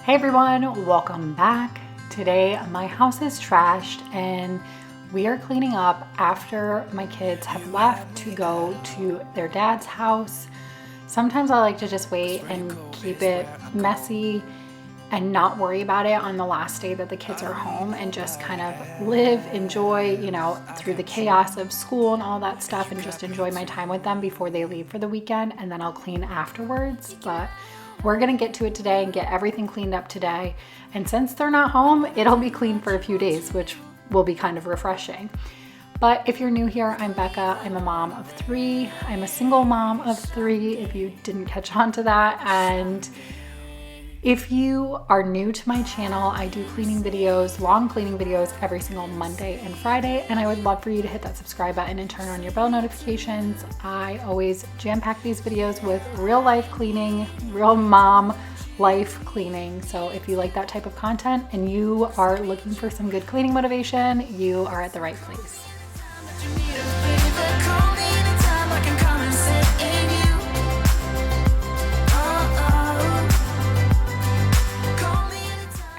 Hey everyone, welcome back. Today my house is trashed and we are cleaning up after my kids have left to go to their dad's house. Sometimes I like to just wait and keep it messy and not worry about it on the last day that the kids are home and just kind of live, enjoy, through the chaos of school and all that stuff, and just enjoy my time with them before they leave for the weekend, and then I'll clean afterwards. But we're gonna get to it today and get everything cleaned up today. And since they're not home, it'll be clean for a few days, which will be kind of refreshing. But if you're new here, I'm Becca. I'm a mom of 3. I'm a single mom of 3, if you didn't catch on to that. And if you are new to my channel, I do cleaning videos, long cleaning videos every single Monday and Friday, and I would love for you to hit that subscribe button and turn on your bell notifications. I always jam-pack these videos with real life cleaning, real mom life cleaning. So if you like that type of content and you are looking for some good cleaning motivation, you are at the right place.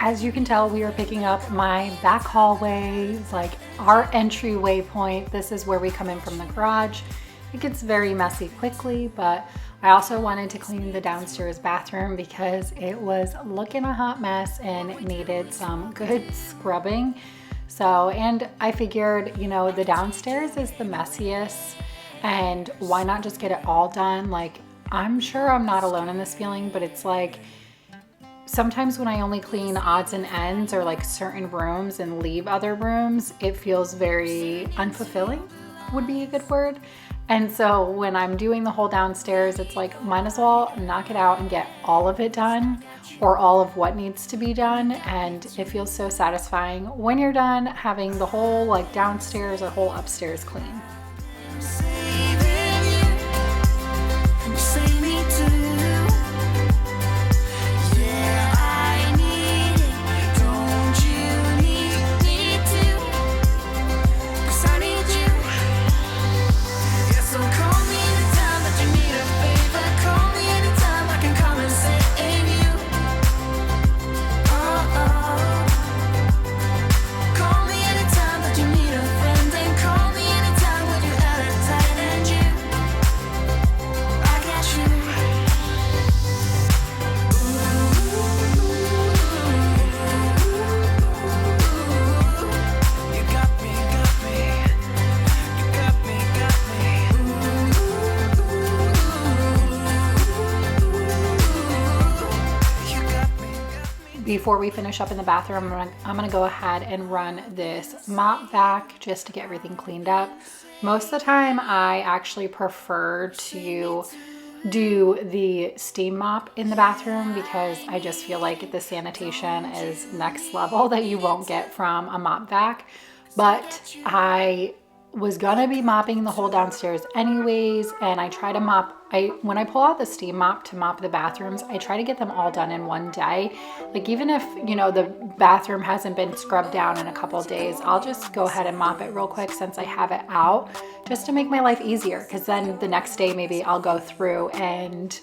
As you can tell, we are picking up my back hallway, like our entryway point. This is where we come in from the garage. It gets very messy quickly, but I also wanted to clean the downstairs bathroom because it was looking a hot mess and needed some good scrubbing. So, and I figured, the downstairs is the messiest, and why not just get it all done? Like, I'm sure I'm not alone in this feeling, but it's like, sometimes when I only clean odds and ends or like certain rooms and leave other rooms, it feels very unfulfilling, would be a good word. And so when I'm doing the whole downstairs, it's like, might as well knock it out and get all of it done, or all of what needs to be done. And it feels so satisfying when you're done having the whole like downstairs or whole upstairs clean. Before we finish up in the bathroom, I'm gonna go ahead and run this mop vac just to get everything cleaned up. Most of the time, I actually prefer to do the steam mop in the bathroom because I just feel like the sanitation is next level that you won't get from a mop vac. But I was gonna be mopping the whole downstairs anyways, and I try to mop, when I pull out the steam mop to mop the bathrooms, I try to get them all done in one day. Like, even if the bathroom hasn't been scrubbed down in a couple of days, I'll just go ahead and mop it real quick since I have it out, just to make my life easier, because then the next day maybe I'll go through and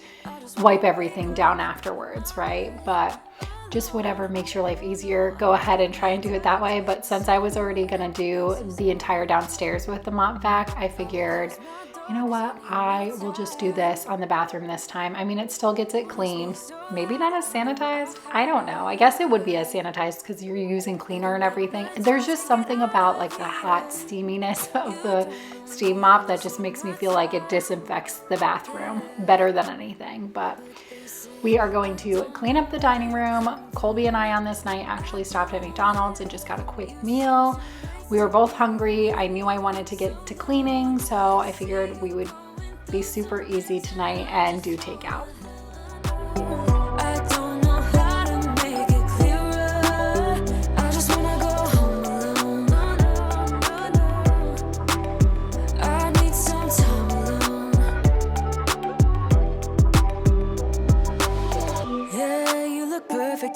wipe everything down afterwards, right? But just whatever makes your life easier, go ahead and try and do it that way. But since I was already gonna do the entire downstairs with the mop vac, I figured, you know what, I will just do this on the bathroom this time. I mean, it still gets it clean. Maybe not as sanitized, I don't know. I guess it would be as sanitized because you're using cleaner and everything. There's just something about like the hot steaminess of the steam mop that just makes me feel like it disinfects the bathroom better than anything. But we are going to clean up the dining room. Colby and I on this night actually stopped at McDonald's and just got a quick meal. We were both hungry. I knew I wanted to get to cleaning, so I figured we would be super easy tonight and do takeout.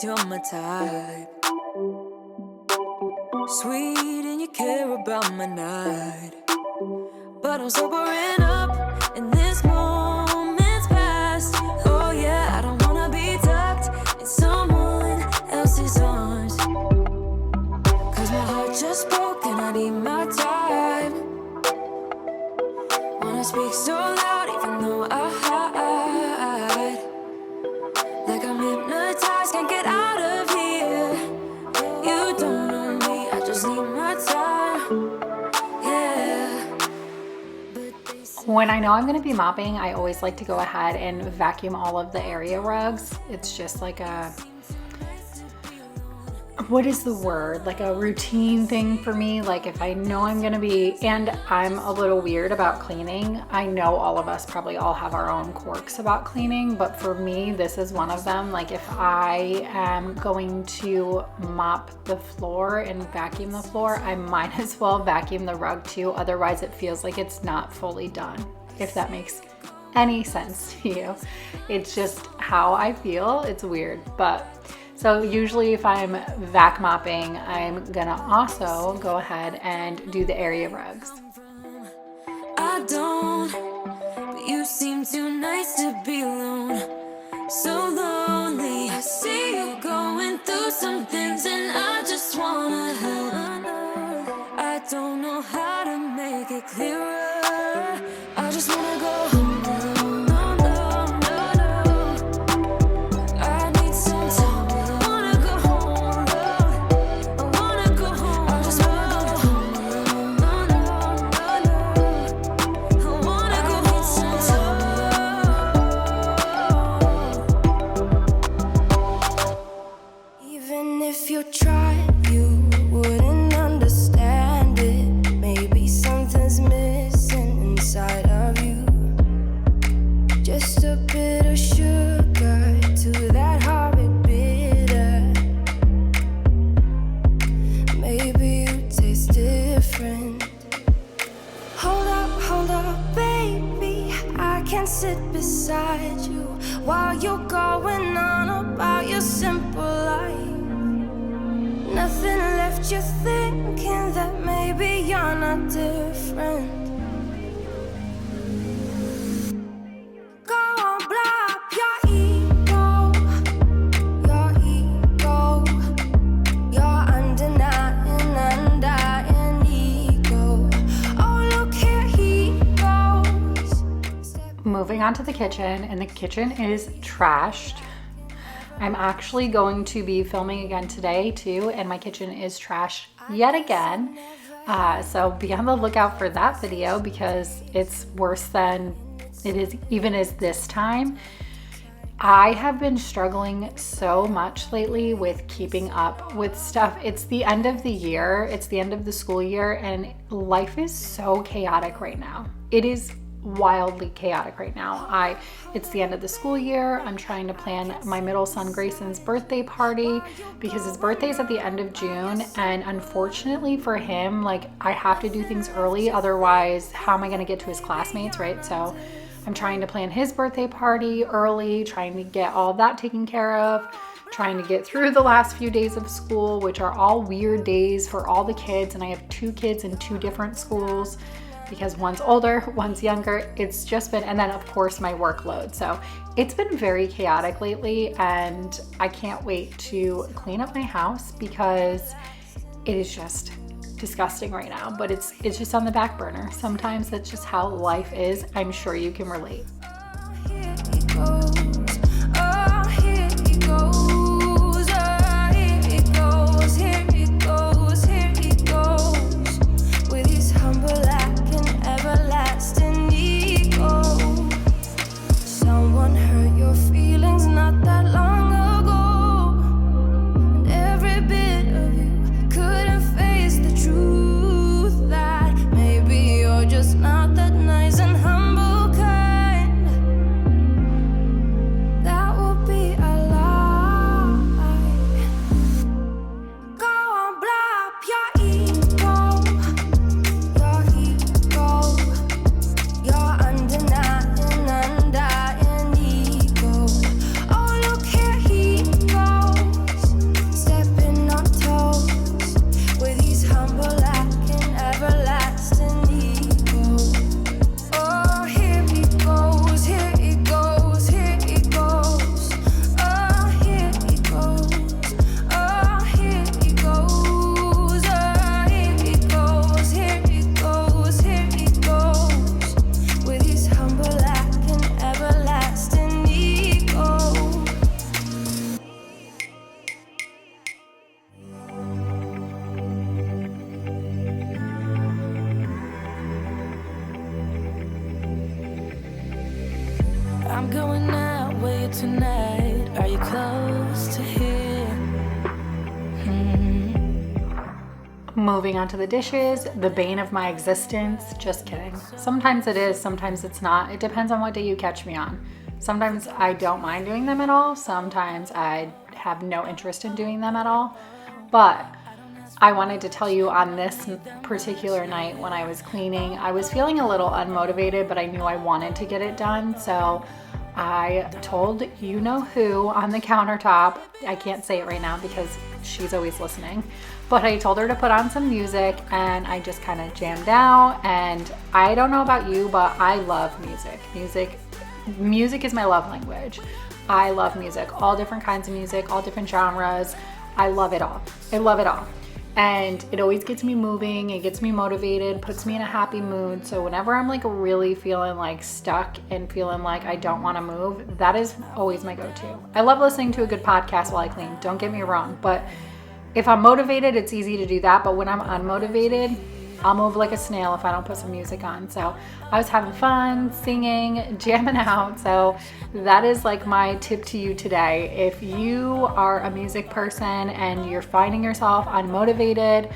You're my type, sweet, and you care about my night. But I'm sobering up, and this moment's past. Oh yeah, I don't wanna be tucked in someone When I know I'm gonna be mopping, I always like to go ahead and vacuum all of the area rugs. It's just like a, what is the word? Like a routine thing for me. Like if I know I'm gonna be, and I'm a little weird about cleaning. I know all of us probably all have our own quirks about cleaning, but for me, this is one of them. Like if I am going to mop the floor and vacuum the floor, I might as well vacuum the rug too. Otherwise it feels like it's not fully done, if that makes any sense to you. It's just how I feel. It's weird, but so usually if I'm vac mopping, I'm gonna also go ahead and do the area rugs. I don't, but you seem too nice to be alone. So lonely. I see you going through some things and I just wanna help. I don't know how to make it clearer. I just wanna go home. Sit beside you while you're going on about your simple life. Nothing left you thinking that maybe you're not different. Go on, blow up your ego, your undenying, undying ego. Oh, look here he goes. Moving on to the kitchen, and the kitchen is trashed. I'm actually going to be filming again today too, and my kitchen is trashed yet again. So be on the lookout for that video because it's worse than it is even is this time. I have been struggling so much lately with keeping up with stuff. It's the end of the year, it's the end of the school year, and life is so chaotic right now. It is wildly chaotic right now. It's the end of the school year. I'm trying to plan my middle son Grayson's birthday party because his birthday is at the end of June, and unfortunately for him, like I have to do things early, otherwise how am I going to get to his classmates, right? So I'm trying to plan his birthday party early, trying to get all of that taken care of, trying to get through the last few days of school, which are all weird days for all the kids, and I have 2 kids in 2 different schools because one's older, one's younger. It's just been, and then of course my workload. So it's been very chaotic lately, and I can't wait to clean up my house because it is just disgusting right now, but it's just on the back burner. Sometimes that's just how life is. I'm sure you can relate. Here he goes. Oh, here he goes. Oh, here he goes. Here he goes. Here he goes. With his humble everlasting ego. Someone hurt your feelings not that long ago, and every bit of you couldn't face the truth that maybe you're just not that nice and humble kind. That would be a lie. Go on, blow up your ego, your undenying, undying ego. moving on to the dishes, the bane of my existence. Just kidding. Sometimes it is, sometimes it's not. It depends on what day you catch me on. Sometimes I don't mind doing them at all. Sometimes I have no interest in doing them at all. But I wanted to tell you on this particular night when I was cleaning, I was feeling a little unmotivated, but I knew I wanted to get it done. So I told you know who on the countertop, I can't say it right now because she's always listening, but I told her to put on some music and I just kind of jammed out. And I don't know about you, but I love music. Music is my love language. I love music, all different kinds of music, all different genres. I love it all. I love it all. And it always gets me moving, it gets me motivated, puts me in a happy mood. So whenever I'm like really feeling like stuck and feeling like I don't want to move, that is always my go-to. I love listening to a good podcast while I clean, don't get me wrong. But if I'm motivated, it's easy to do that. But when I'm unmotivated, I'll move like a snail if I don't put some music on. So I was having fun, singing, jamming out. So that is like my tip to you today. If you are a music person and you're finding yourself unmotivated,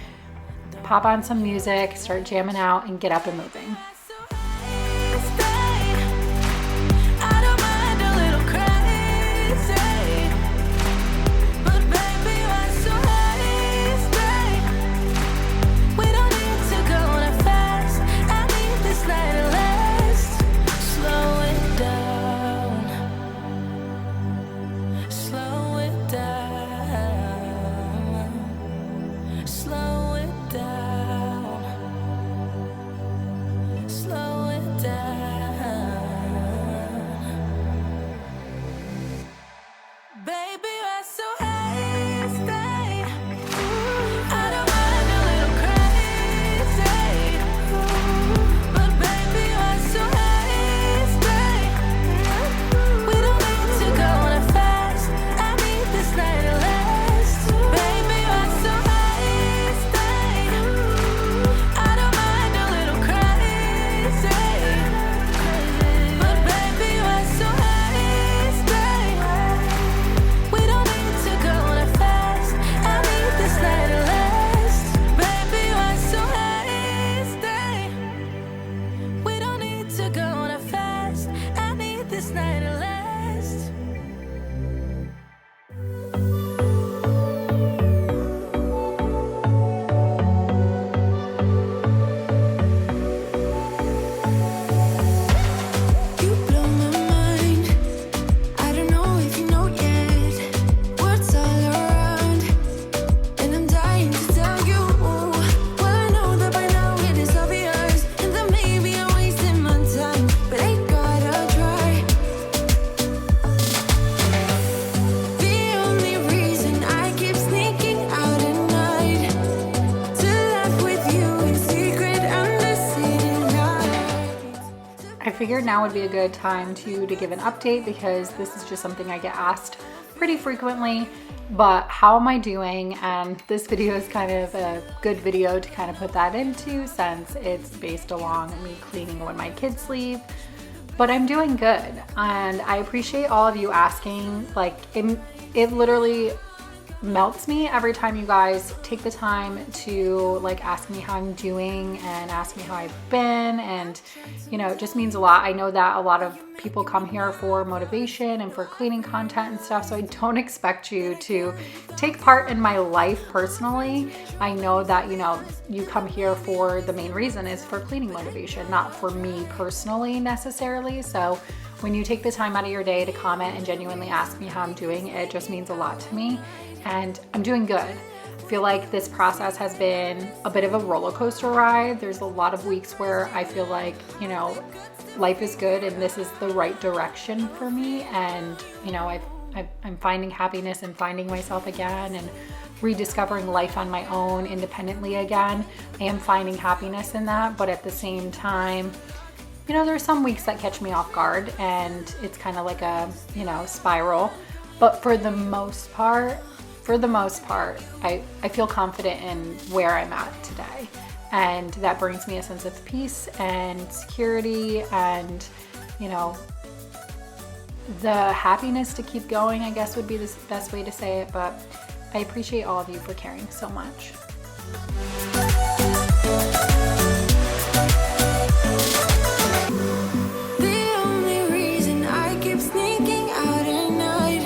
pop on some music, start jamming out, and get up and moving. Figured now would be a good time to give an update because this is just something I get asked pretty frequently. But how am I doing? And this video is kind of a good video to kind of put that into, since it's based along me cleaning when my kids leave. But I'm doing good, and I appreciate all of you asking. Like it literally melts me every time you guys take the time to like ask me how I'm doing and ask me how I've been, and you know, it just means a lot. I know that a lot of people come here for motivation and for cleaning content and stuff, so I don't expect you to take part in my life personally. I know that, you know, you come here for the main reason is for cleaning motivation, not for me personally necessarily. So when you take the time out of your day to comment and genuinely ask me how I'm doing, it just means a lot to me. And I'm doing good. I feel like this process has been a bit of a roller coaster ride. There's a lot of weeks where I feel like, you know, life is good and this is the right direction for me. And, you know, I'm finding happiness and finding myself again and rediscovering life on my own independently again. I am finding happiness in that, but at the same time, you know, there's some weeks that catch me off guard and it's kind of like a, you know, spiral. But for the most part, I feel confident in where I'm at today. And that brings me a sense of peace and security and, you know, the happiness to keep going, I guess would be the best way to say it. But I appreciate all of you for caring so much. The only reason I keep sneaking out at night,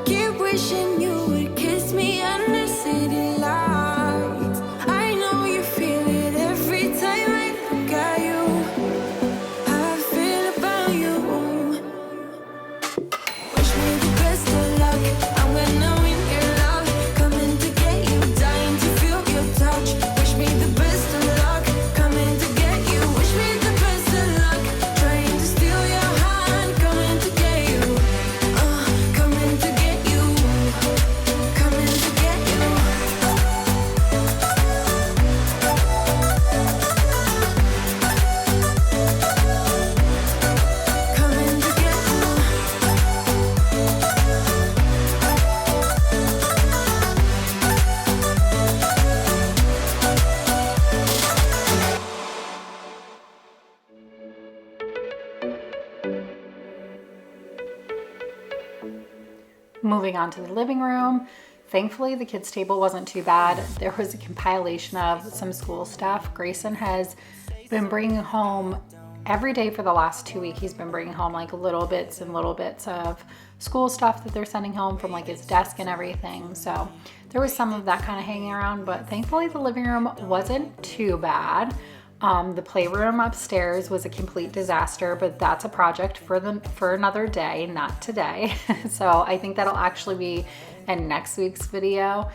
keep wishing you would kiss me under city lights. I know you feel it every time I look at you. How I feel about you. Wish me the best of luck. I'm gonna win your love. Coming to get you, dying to feel your touch. Wish me the best of luck. Coming to get you. Wish me the best of luck. Trying to steal your hand. Coming to get you. Coming to get you. Coming to get you. Coming to get you. Moving on to the living room. Thankfully, the kids' table wasn't too bad. There was a compilation of some school stuff. Grayson has been bringing home every day for the last 2 weeks. He's been bringing home like little bits and little bits of school stuff that they're sending home from like his desk and everything. So there was some of that kind of hanging around, but thankfully the living room wasn't too bad. The playroom upstairs was a complete disaster, but that's a project for another day, not today. So I think that'll actually be in next week's video.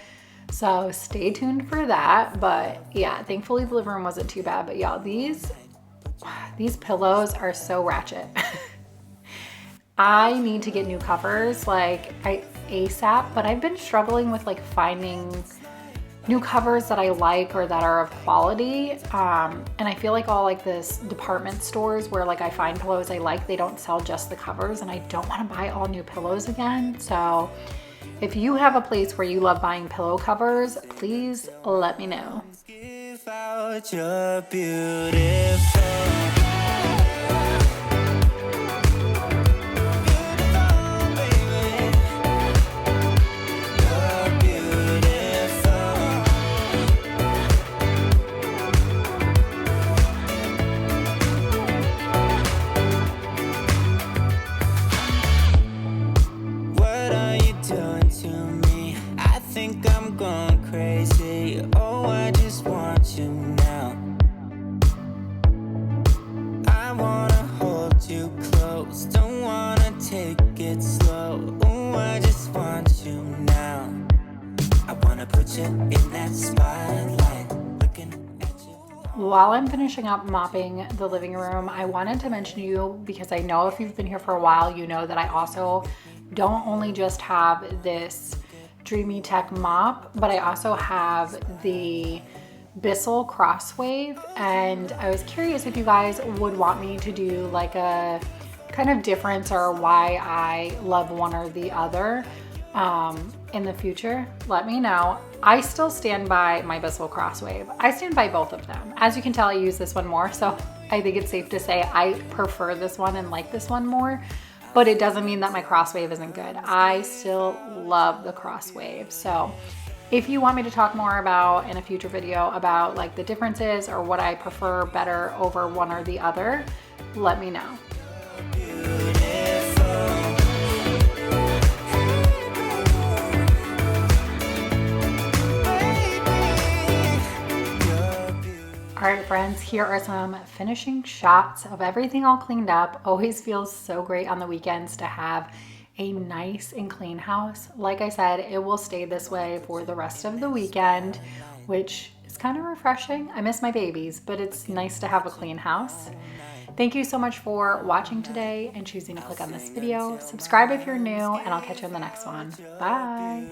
So stay tuned for that. But yeah, thankfully the living room wasn't too bad. But y'all, these pillows are so ratchet. I need to get new covers like ASAP, but I've been struggling with like finding new covers that I like or that are of quality. And I feel like all like this department stores where like I find pillows I like, they don't sell just the covers, and I don't want to buy all new pillows again. So if you have a place where you love buying pillow covers, please let me know. Give out your beautiful. What are you doing to me? I think I'm going crazy. Oh, I just want you now. I wanna hold you close, don't wanna take it slow. Oh, I just want you now. I wanna put you in that spotlight, looking at you. While I'm finishing up mopping the living room, I wanted to mention to you, because I know if you've been here for a while, you know that I also don't only just have this Dreamy Tech mop, but I also have the Bissell Crosswave, and I was curious if you guys would want me to do like a kind of difference or why I love one or the other in the future. Let me know. I still stand by my Bissell Crosswave. I stand by both of them. As you can tell, I use this one more, so I think it's safe to say I prefer this one and like this one more, but it doesn't mean that my Crosswave isn't good. I still love the Crosswave. So if you want me to talk more about in a future video about like the differences or what I prefer better over one or the other, let me know. All right, friends, here are some finishing shots of everything all cleaned up. Always feels so great on the weekends to have a nice and clean house. Like I said, it will stay this way for the rest of the weekend, which is kind of refreshing. I miss my babies, but it's nice to have a clean house. Thank you so much for watching today and choosing to click on this video. Subscribe if you're new, and I'll catch you in the next one. Bye.